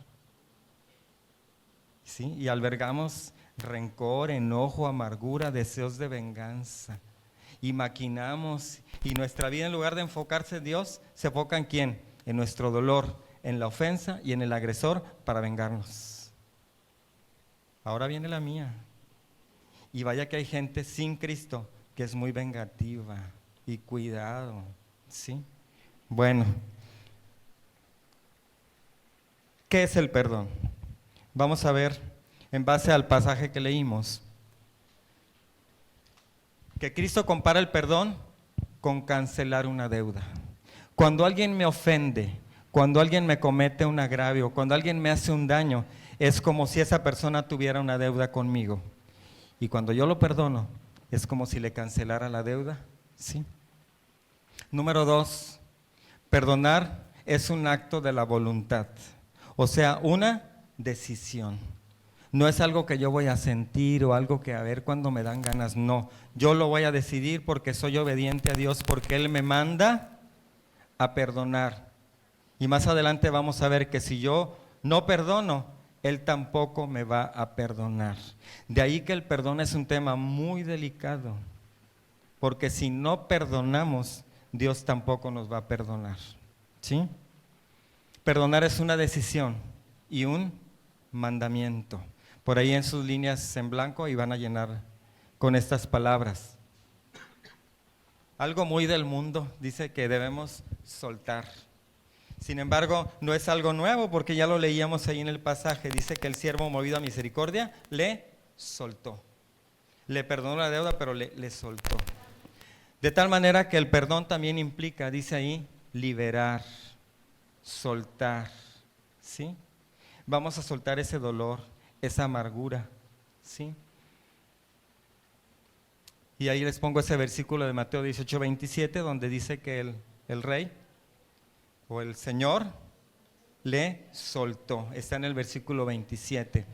¿Sí? Y albergamos rencor, enojo, amargura, deseos de venganza. Y maquinamos, y nuestra vida, en lugar de enfocarse en Dios, se enfoca en ¿quién? En nuestro dolor, en la ofensa y en el agresor para vengarnos. Ahora viene la mía. Y vaya que hay gente sin Cristo que es muy vengativa. Y cuidado, ¿sí? Bueno, ¿qué es el perdón? Vamos a ver, en base al pasaje que leímos, que Cristo compara el perdón con cancelar una deuda. Cuando alguien me ofende, cuando alguien me comete un agravio, cuando alguien me hace un daño, es como si esa persona tuviera una deuda conmigo. Y cuando yo lo perdono, es como si le cancelara la deuda, ¿sí? Número 2, perdonar es un acto de la voluntad, o sea, una decisión. No es algo que yo voy a sentir o algo que a ver cuando me dan ganas, no. Yo lo voy a decidir porque soy obediente a Dios, porque Él me manda a perdonar. Y más adelante vamos a ver que si yo no perdono, Él tampoco me va a perdonar. De ahí que el perdón es un tema muy delicado, porque si no perdonamos, Dios tampoco nos va a perdonar. ¿Sí? Perdonar es una decisión y un mandamiento. Por ahí en sus líneas en blanco y van a llenar con estas palabras. Algo muy del mundo dice que debemos soltar. Sin embargo, no es algo nuevo porque ya lo leíamos ahí en el pasaje. Dice que el siervo movido a misericordia le soltó. Le perdonó la deuda, pero le soltó. De tal manera que el perdón también implica, dice ahí, liberar, soltar. ¿Sí? Vamos a soltar ese dolor, esa amargura, ¿sí? Y ahí les pongo ese versículo de Mateo 18:27, donde dice que el rey o el Señor le soltó. Está en el versículo 27.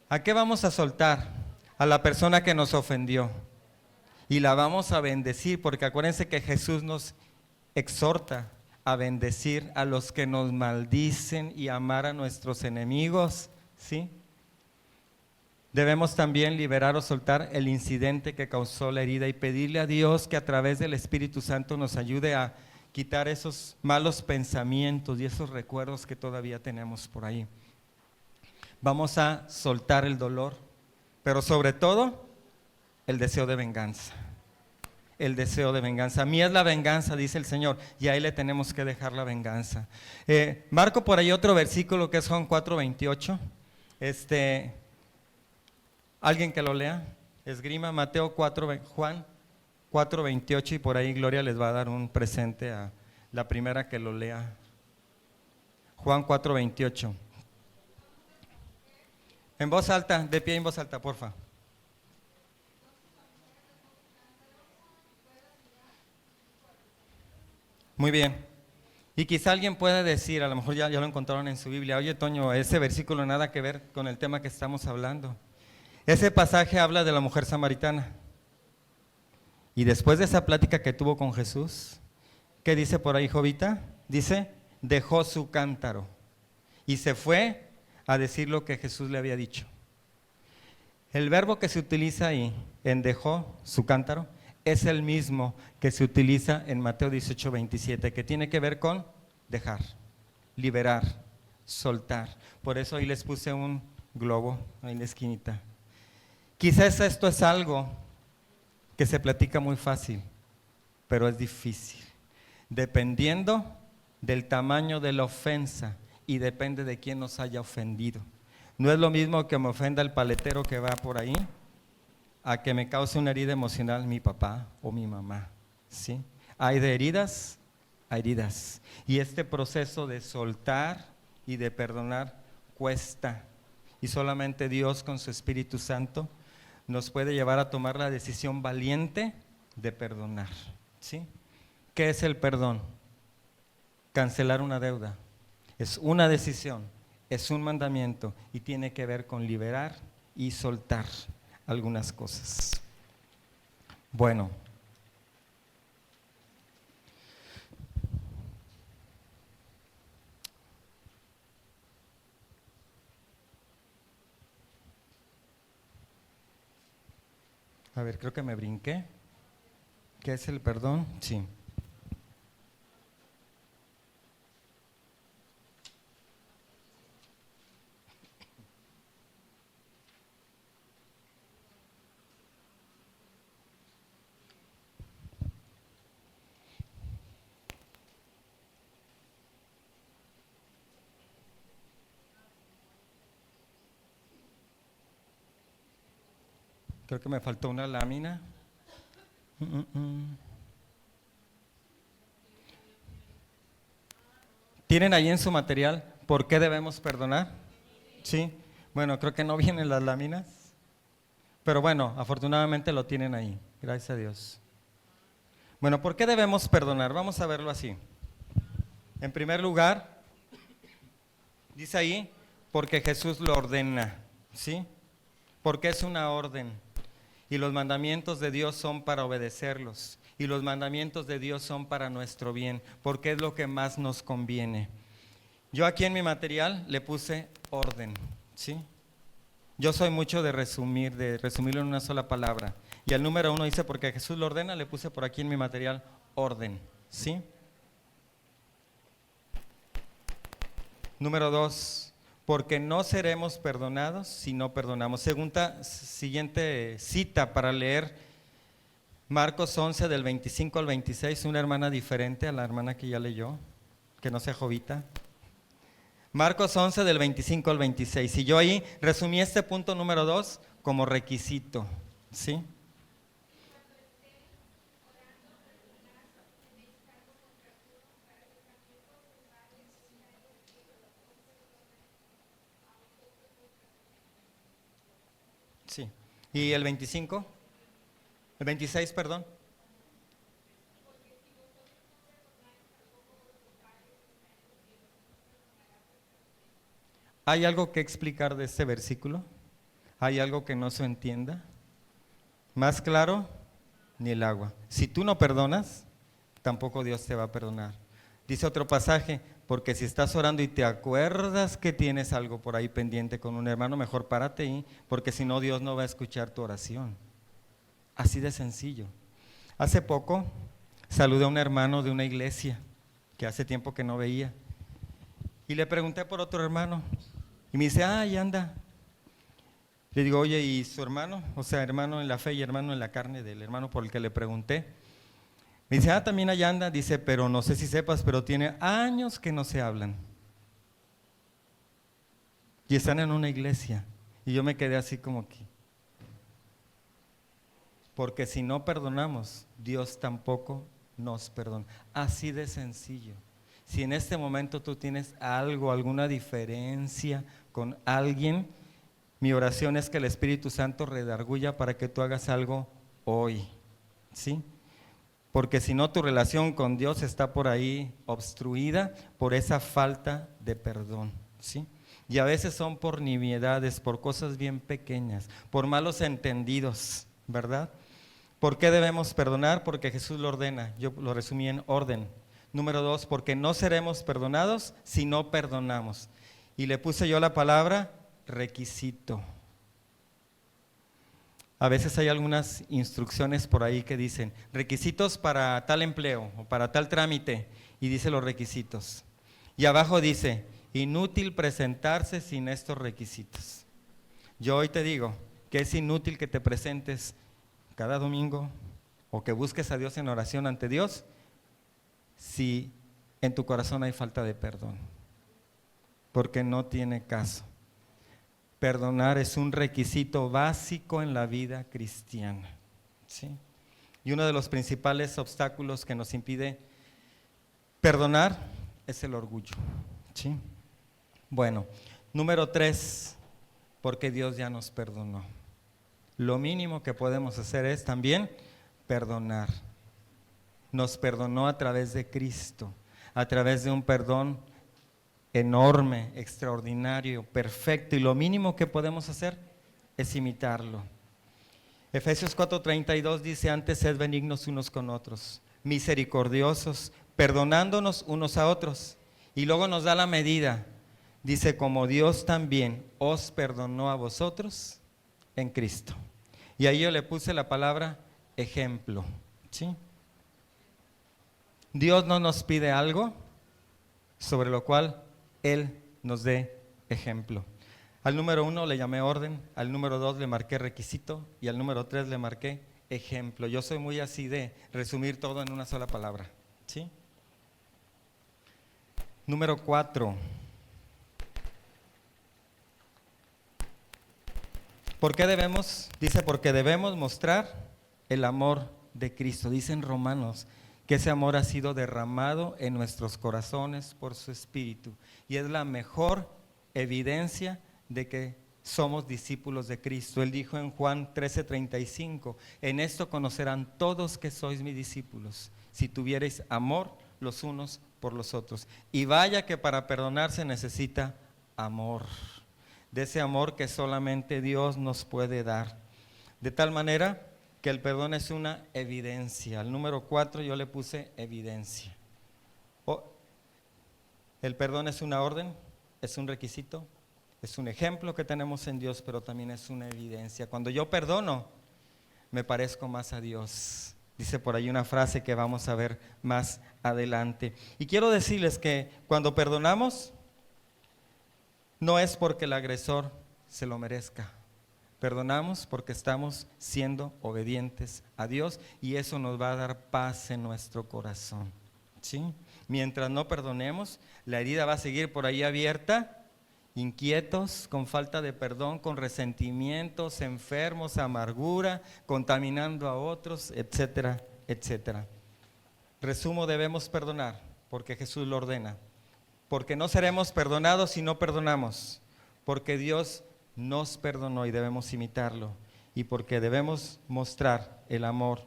¿A qué vamos a soltar? A la persona que nos ofendió. Y la vamos a bendecir, porque acuérdense que Jesús nos exhorta a bendecir a los que nos maldicen y amar a nuestros enemigos, ¿sí? Debemos también liberar o soltar el incidente que causó la herida y pedirle a Dios que a través del Espíritu Santo nos ayude a quitar esos malos pensamientos y esos recuerdos que todavía tenemos por ahí. Vamos a soltar el dolor, pero sobre todo el deseo de venganza. El deseo de venganza. A mí es la venganza, dice el Señor, y a Él le tenemos que dejar la venganza. Marco por ahí otro versículo que es Juan 4:28. Alguien que lo lea, esgrima Mateo 4, Juan 4:28, y por ahí Gloria les va a dar un presente a la primera que lo lea. Juan 4:28. En voz alta, de pie en voz alta, porfa. Muy bien. Y quizá alguien pueda decir, a lo mejor ya lo encontraron en su Biblia: oye, Toño, ese versículo nada que ver con el tema que estamos hablando. Ese pasaje habla de la mujer samaritana. Y después de esa plática que tuvo con Jesús, ¿qué dice por ahí, Jovita? Dice, dejó su cántaro y se fue a decir lo que Jesús le había dicho. El verbo que se utiliza ahí, en dejó su cántaro, es el mismo que se utiliza en Mateo 18:27, que tiene que ver con dejar, liberar, soltar. Por eso ahí les puse un globo ahí en la esquinita. Quizás esto es algo que se platica muy fácil, pero es difícil. dependiendo del tamaño de la ofensa y depende de quién nos haya ofendido. No es lo mismo que me ofenda el paletero que va por ahí a que me cause una herida emocional mi papá o mi mamá, ¿sí? Hay de heridas a heridas. Y este proceso de soltar y de perdonar cuesta. Y solamente Dios con su Espíritu Santo nos puede llevar a tomar la decisión valiente de perdonar, ¿sí? ¿Qué es el perdón? Cancelar una deuda. Es una decisión, es un mandamiento y tiene que ver con liberar y soltar algunas cosas. Bueno. A ver, creo que me brinqué. ¿Qué es el perdón? Sí. Creo que me faltó una lámina. ¿Tienen ahí en su material por qué debemos perdonar? Sí. Bueno, creo que no vienen las láminas, pero bueno, afortunadamente lo tienen ahí. Gracias a Dios. Bueno, ¿por qué debemos perdonar? Vamos a verlo así. En primer lugar, dice ahí, porque Jesús lo ordena, ¿sí? Porque es una orden. Y los mandamientos de Dios son para obedecerlos. Y los mandamientos de Dios son para nuestro bien, porque es lo que más nos conviene. Yo aquí en mi material le puse orden, ¿sí? Yo soy mucho de resumirlo en una sola palabra. Y el número 1 dice, porque Jesús lo ordena, le puse por aquí en mi material orden, ¿sí? Número 2. Porque no seremos perdonados si no perdonamos. Siguiente cita para leer, Marcos 11 del 25 al 26, una hermana diferente a la hermana que ya leyó, que no sea jovita. Marcos 11 del 25 al 26, y yo ahí resumí este punto número 2 como requisito, ¿sí? Sí. ¿Y el 25? El 26, perdón. ¿Hay algo que explicar de este versículo? ¿Hay algo que no se entienda? Más claro, ni el agua. Si tú no perdonas, tampoco Dios te va a perdonar. Dice otro pasaje, porque si estás orando y te acuerdas que tienes algo por ahí pendiente con un hermano, mejor párate ahí, porque si no Dios no va a escuchar tu oración. Así de sencillo. Hace poco saludé a un hermano de una iglesia que hace tiempo que no veía y le pregunté por otro hermano y me dice, ahí anda. Le digo, oye, ¿y su hermano? O sea, hermano en la fe y hermano en la carne del hermano por el que le pregunté. Me dice, también allá anda. Dice, pero no sé si sepas, pero tiene años que no se hablan. Y están en una iglesia. Y yo me quedé así como que. Porque si no perdonamos, Dios tampoco nos perdona. Así de sencillo. Si en este momento tú tienes algo, alguna diferencia con alguien, mi oración es que el Espíritu Santo redarguya para que tú hagas algo hoy, ¿sí? Porque si no, tu relación con Dios está por ahí obstruida por esa falta de perdón, ¿sí? Y a veces son por nimiedades, por cosas bien pequeñas, por malos entendidos, ¿verdad? ¿Por qué debemos perdonar? Porque Jesús lo ordena, yo lo resumí en orden. Número 2, porque no seremos perdonados si no perdonamos. Y le puse yo la palabra requisito. A veces hay algunas instrucciones por ahí que dicen requisitos para tal empleo o para tal trámite y dice los requisitos. Y abajo dice, inútil presentarse sin estos requisitos. Yo hoy te digo que es inútil que te presentes cada domingo o que busques a Dios en oración ante Dios si en tu corazón hay falta de perdón, porque no tiene caso. Perdonar es un requisito básico en la vida cristiana, ¿sí? Y uno de los principales obstáculos que nos impide perdonar es el orgullo, ¿sí? Bueno, número 3, porque Dios ya nos perdonó. Lo mínimo que podemos hacer es también perdonar. Nos perdonó a través de Cristo, a través de un perdón enorme, extraordinario, perfecto, y lo mínimo que podemos hacer es imitarlo. Efesios 4:32 dice: antes sed benignos unos con otros, misericordiosos, perdonándonos unos a otros. Y luego nos da la medida, dice: como Dios también os perdonó a vosotros en Cristo. Y ahí yo le puse la palabra ejemplo, ¿sí? Dios no nos pide algo sobre lo cual Él nos dé ejemplo. Al número 1 le llamé orden, al número 2 le marqué requisito y al número 3 le marqué ejemplo. Yo soy muy así de resumir todo en una sola palabra, ¿sí? Número 4. ¿Por qué debemos? Dice, porque debemos mostrar el amor de Cristo. Dice en Romanos que ese amor ha sido derramado en nuestros corazones por su Espíritu. Y es la mejor evidencia de que somos discípulos de Cristo. Él dijo en Juan 13:35, en esto conocerán todos que sois mis discípulos, si tuviereis amor los unos por los otros. Y vaya que para perdonar se necesita amor, de ese amor que solamente Dios nos puede dar. De tal manera que el perdón es una evidencia. Al número 4 yo le puse evidencia. El perdón es una orden, es un requisito, es un ejemplo que tenemos en Dios, pero también es una evidencia. Cuando yo perdono, me parezco más a Dios. Dice por ahí una frase que vamos a ver más adelante. Y quiero decirles que cuando perdonamos, no es porque el agresor se lo merezca. Perdonamos porque estamos siendo obedientes a Dios y eso nos va a dar paz en nuestro corazón, ¿sí? Mientras no perdonemos, la herida va a seguir por ahí abierta, inquietos, con falta de perdón, con resentimientos, enfermos, amargura, contaminando a otros, etcétera, etcétera. Resumo, debemos perdonar porque Jesús lo ordena, porque no seremos perdonados si no perdonamos, porque Dios nos perdonó y debemos imitarlo, y porque debemos mostrar el amor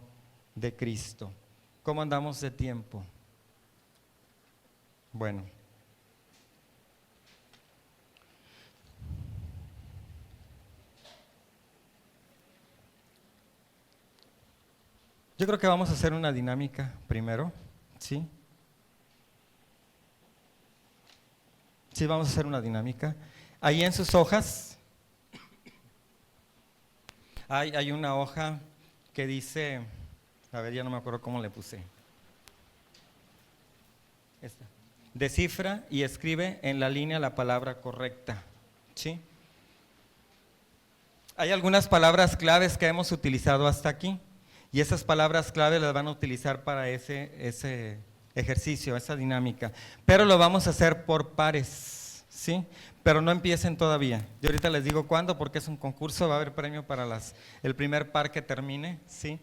de Cristo. ¿Cómo andamos de tiempo? Bueno, yo creo que vamos a hacer una dinámica primero, ¿sí? Sí, vamos a hacer una dinámica. Ahí en sus hojas hay una hoja que dice, a ver, ya no me acuerdo cómo le puse. Esta. Descifra y escribe en la línea la palabra correcta, ¿sí? Hay algunas palabras claves que hemos utilizado hasta aquí y esas palabras claves las van a utilizar para ese ejercicio, esa dinámica, pero lo vamos a hacer por pares, ¿sí? Pero no empiecen todavía. Yo ahorita les digo cuándo, porque es un concurso, va a haber premio para el primer par que termine, ¿sí?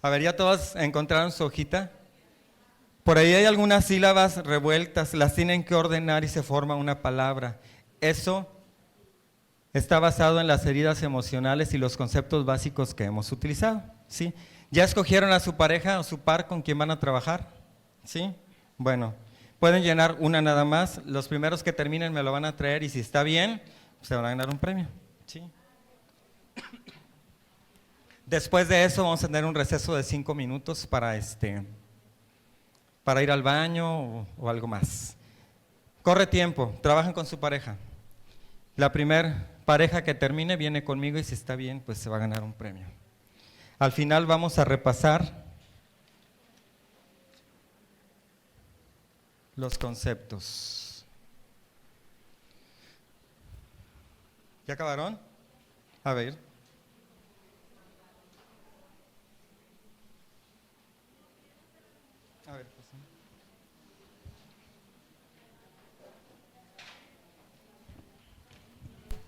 A ver, ¿ya todos encontraron su hojita? Por ahí hay algunas sílabas revueltas, las tienen que ordenar y se forma una palabra. Eso está basado en las heridas emocionales y los conceptos básicos que hemos utilizado, ¿sí? ¿Ya escogieron a su pareja o su par con quien van a trabajar? ¿Sí? Bueno, pueden llenar una nada más. Los primeros que terminen me lo van a traer y si está bien, se van a ganar un premio, ¿sí? Después de eso vamos a tener un receso de 5 minutos para ir al baño o algo más. Corre tiempo, trabajan con su pareja. La primer pareja que termine viene conmigo y si está bien, pues se va a ganar un premio. Al final vamos a repasar los conceptos. ¿Ya acabaron? A ver.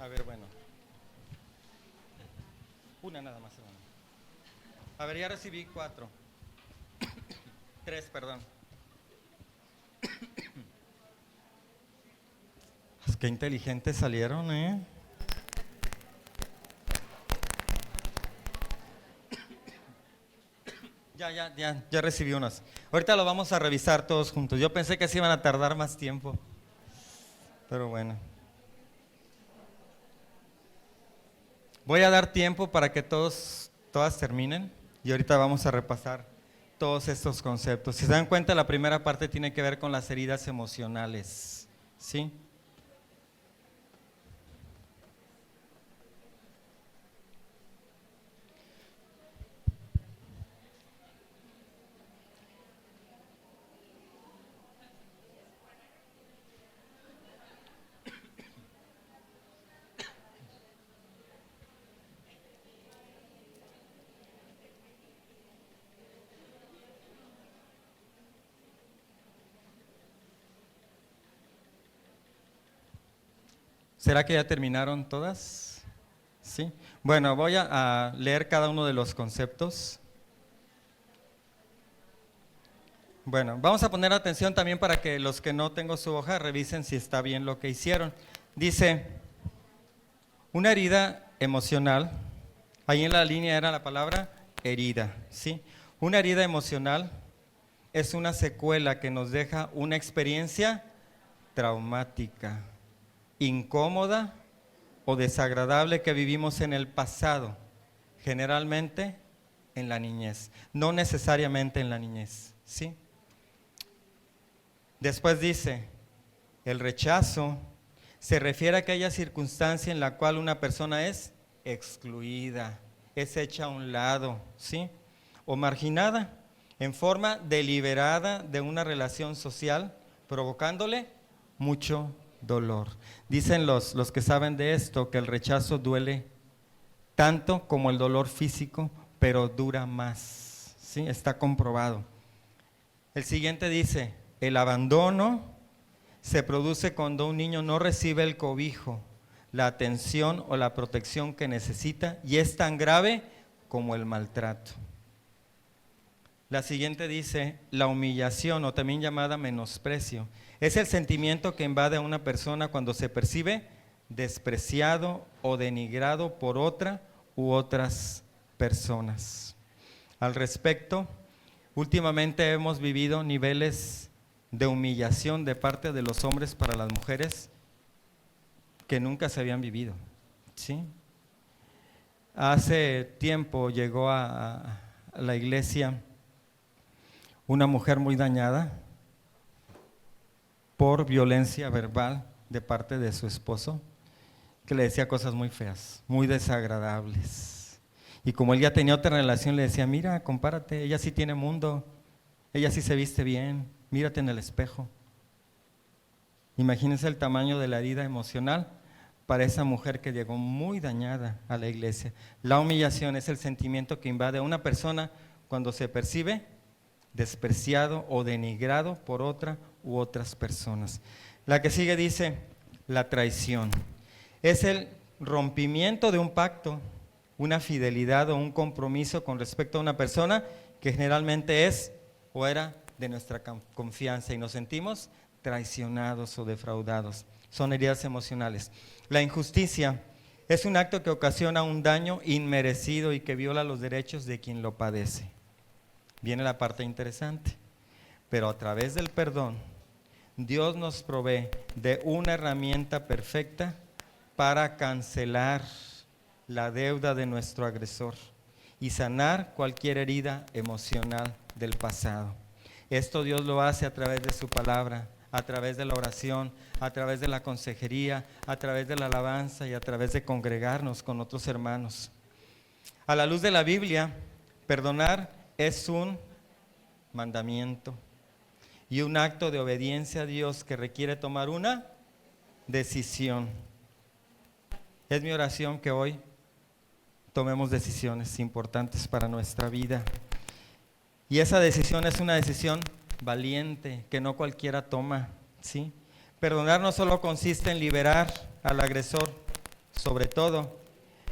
A ver, bueno. Una nada más, hermano. A ver, ya recibí 4. 3, perdón. Pues qué inteligentes salieron, ¿eh? Ya recibí unas. Ahorita lo vamos a revisar todos juntos. Yo pensé que se iban a tardar más tiempo, pero bueno. Voy a dar tiempo para que todas terminen y ahorita vamos a repasar todos estos conceptos. Si se dan cuenta, la primera parte tiene que ver con las heridas emocionales, ¿sí? ¿Será que ya terminaron todas? ¿Sí? Bueno, voy a leer cada uno de los conceptos. Bueno, vamos a poner atención también para que los que no tengo su hoja revisen si está bien lo que hicieron. Dice, una herida emocional, ahí en la línea era la palabra herida, ¿sí? Una herida emocional es una secuela que nos deja una experiencia traumática, incómoda o desagradable que vivimos en el pasado, generalmente en la niñez, no necesariamente en la niñez, ¿sí? Después dice, el rechazo se refiere a aquella circunstancia en la cual una persona es excluida, es hecha a un lado, ¿sí? O marginada en forma deliberada de una relación social, provocándole mucho dolor. Dicen los que saben de esto que el rechazo duele tanto como el dolor físico, pero dura más, ¿sí? Está comprobado. El siguiente dice, el abandono se produce cuando un niño no recibe el cobijo, la atención o la protección que necesita y es tan grave como el maltrato. La siguiente dice, la humillación o también llamada menosprecio, es el sentimiento que invade a una persona cuando se percibe despreciado o denigrado por otra u otras personas. Al respecto, últimamente hemos vivido niveles de humillación de parte de los hombres para las mujeres que nunca se habían vivido, ¿sí? Hace tiempo llegó a la iglesia una mujer muy dañada por violencia verbal de parte de su esposo, que le decía cosas muy feas, muy desagradables. Y como él ya tenía otra relación, le decía, mira, compárate, ella sí tiene mundo, ella sí se viste bien, mírate en el espejo. Imagínense el tamaño de la herida emocional para esa mujer que llegó muy dañada a la iglesia. La humillación es el sentimiento que invade a una persona cuando se percibe despreciado o denigrado por otra u otras personas. La que sigue dice, la traición. Es el rompimiento de un pacto, una fidelidad o un compromiso con respecto a una persona que generalmente es o era de nuestra confianza y nos sentimos traicionados o defraudados. Son heridas emocionales. La injusticia es un acto que ocasiona un daño inmerecido y que viola los derechos de quien lo padece. Viene la parte interesante, pero a través del perdón, Dios nos provee de una herramienta perfecta para cancelar la deuda de nuestro agresor y sanar cualquier herida emocional del pasado. Esto Dios lo hace a través de su palabra, a través de la oración, a través de la consejería, a través de la alabanza y a través de congregarnos con otros hermanos. A la luz de la Biblia, perdonar es un mandamiento y un acto de obediencia a Dios que requiere tomar una decisión. Es mi oración que hoy tomemos decisiones importantes para nuestra vida. Y esa decisión es una decisión valiente que no cualquiera toma, ¿sí? Perdonar no solo consiste en liberar al agresor, Sobre todo,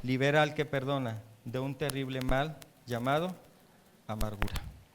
libera al que perdona de un terrible mal llamado amargura.